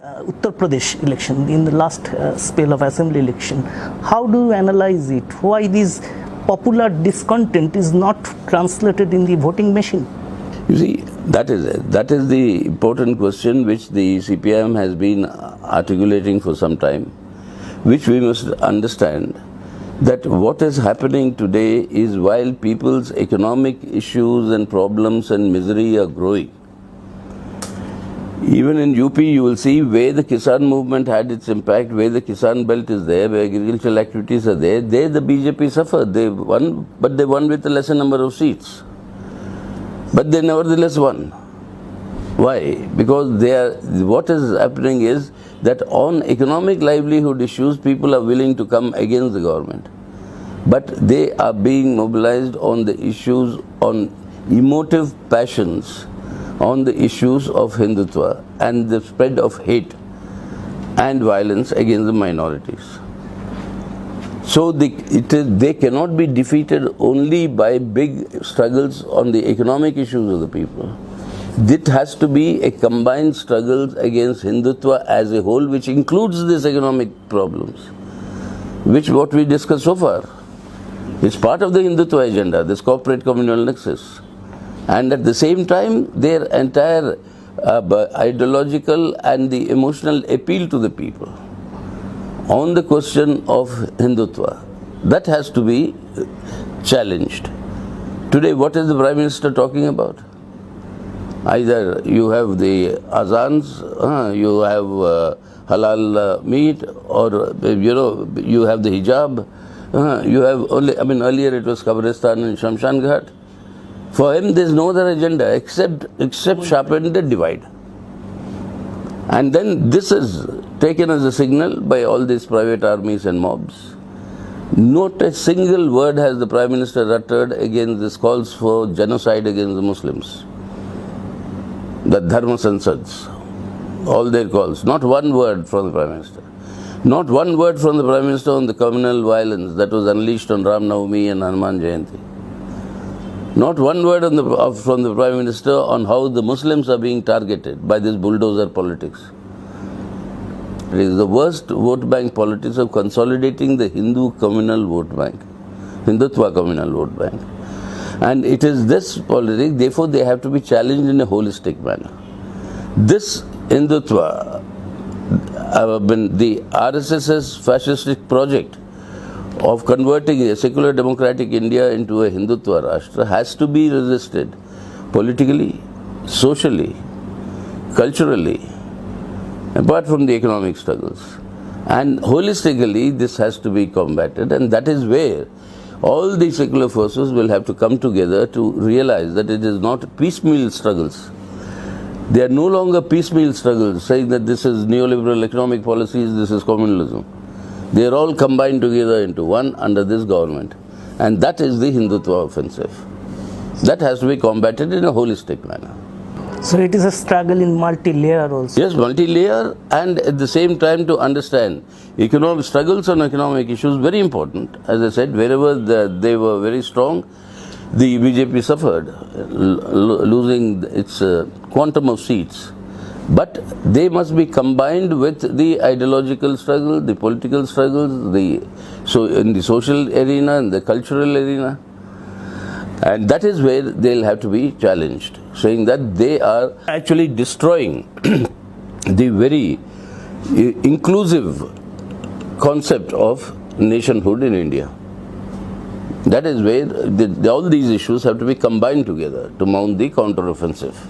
Uttar Pradesh election, in the last spell of assembly election, how do you analyze it? Why this popular discontent is not translated in the voting machine? You see, that is the important question which the CPIM has been articulating for some time, which we must understand that what is happening today is while people's economic issues and problems and misery are growing, even in UP you will see where the Kisan movement had its impact, where the Kisan belt is there, where agricultural activities are there the BJP suffered. They won, but they won with a lesser number of seats. But they nevertheless won. Why? Because what is happening is that on economic livelihood issues, people are willing to come against the government. But they are being mobilized on the issues, on emotive passions, on the issues of Hindutva and the spread of hate and violence against the minorities. So they cannot be defeated only by big struggles on the economic issues of the people. It has to be a combined struggle against Hindutva as a whole, which includes these economic problems, which what we discussed so far. It's part of the Hindutva agenda, this corporate communal nexus. And at the same time, their entire ideological and the emotional appeal to the people on the question of Hindutva, that has to be challenged. Today, what is the Prime Minister talking about? Either you have the azans, you have halal meat, or you have the hijab. You have only, earlier it was Kabristan and Shamshan Ghat. For him, there is no other agenda except sharpen the divide. And then this is taken as a signal by all these private armies and mobs. Not a single word has the Prime Minister uttered against these calls for genocide against the Muslims. The Dharma Sansads, all their calls. Not one word from the Prime Minister. Not one word from the Prime Minister on the communal violence that was unleashed on Ram Navami and Hanuman Jayanti. Not one word from the Prime Minister on how the Muslims are being targeted by this bulldozer politics. It is the worst vote bank politics of consolidating the Hindu communal vote bank, Hindutva communal vote bank. And it is this politics, therefore they have to be challenged in a holistic manner. This Hindutva, the RSS's fascistic project of converting a secular democratic India into a Hindutva Rashtra has to be resisted politically, socially, culturally, apart from the economic struggles. And holistically, this has to be combated, and that is where all the secular forces will have to come together to realize that it is not piecemeal struggles. They are no longer piecemeal struggles, saying that this is neoliberal economic policies, this is communalism. They are all combined together into one under this government. And that is the Hindutva offensive. That has to be combated in a holistic manner. So it is a struggle in multi-layer also. Yes, multi-layer, and at the same time to understand economic struggles on economic issues, very important. As I said, wherever they were very strong, the BJP suffered, losing its quantum of seats. But they must be combined with the ideological struggle, the political struggles, in the social arena and the cultural arena. And that is where they'll have to be challenged, saying that they are actually destroying the very inclusive concept of nationhood in India. That is where all these issues have to be combined together to mount the counter-offensive.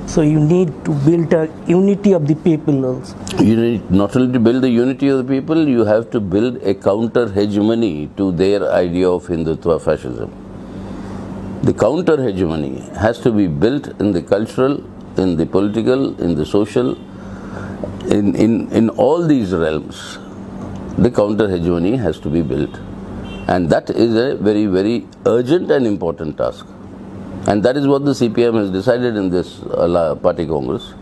So you need to build a unity of the people also. You need not only to build the unity of the people, you have to build a counter-hegemony to their idea of Hindutva fascism. The counter-hegemony has to be built in the cultural, in the political, in the social, in all these realms. The counter-hegemony has to be built. And that is a very, very urgent and important task. And that is what the CPM has decided in this last party congress,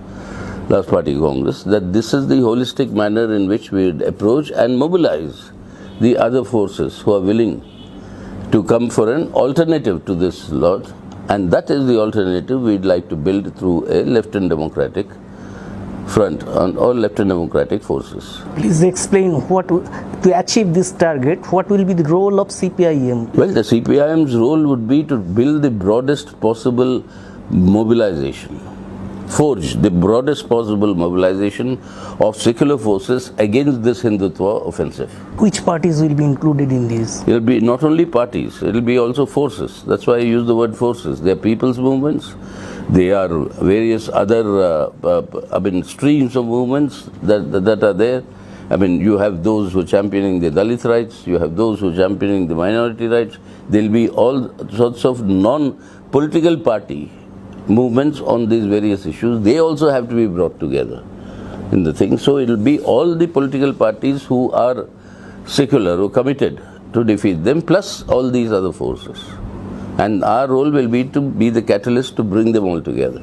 that this is the holistic manner in which we approach and mobilize the other forces who are willing to come for an alternative to this lot. And that is the alternative we'd like to build through a left and democratic front on all left and democratic forces. Please explain to achieve this target, what will be the role of CPIM? Well, the CPIM's role would be to build the broadest possible mobilization, forge the broadest possible mobilization of secular forces against this Hindutva offensive. Which parties will be included in this? It will be not only parties, it will be also forces. That's why I use the word forces. They are people's movements. They are various other streams of movements that are there. I mean, you have those who are championing the Dalit rights, you have those who are championing the minority rights. There will be all sorts of non-political party movements on these various issues. They also have to be brought together in the thing. So it will be all the political parties who are secular, who are committed to defeat them, plus all these other forces. And our role will be to be the catalyst to bring them all together.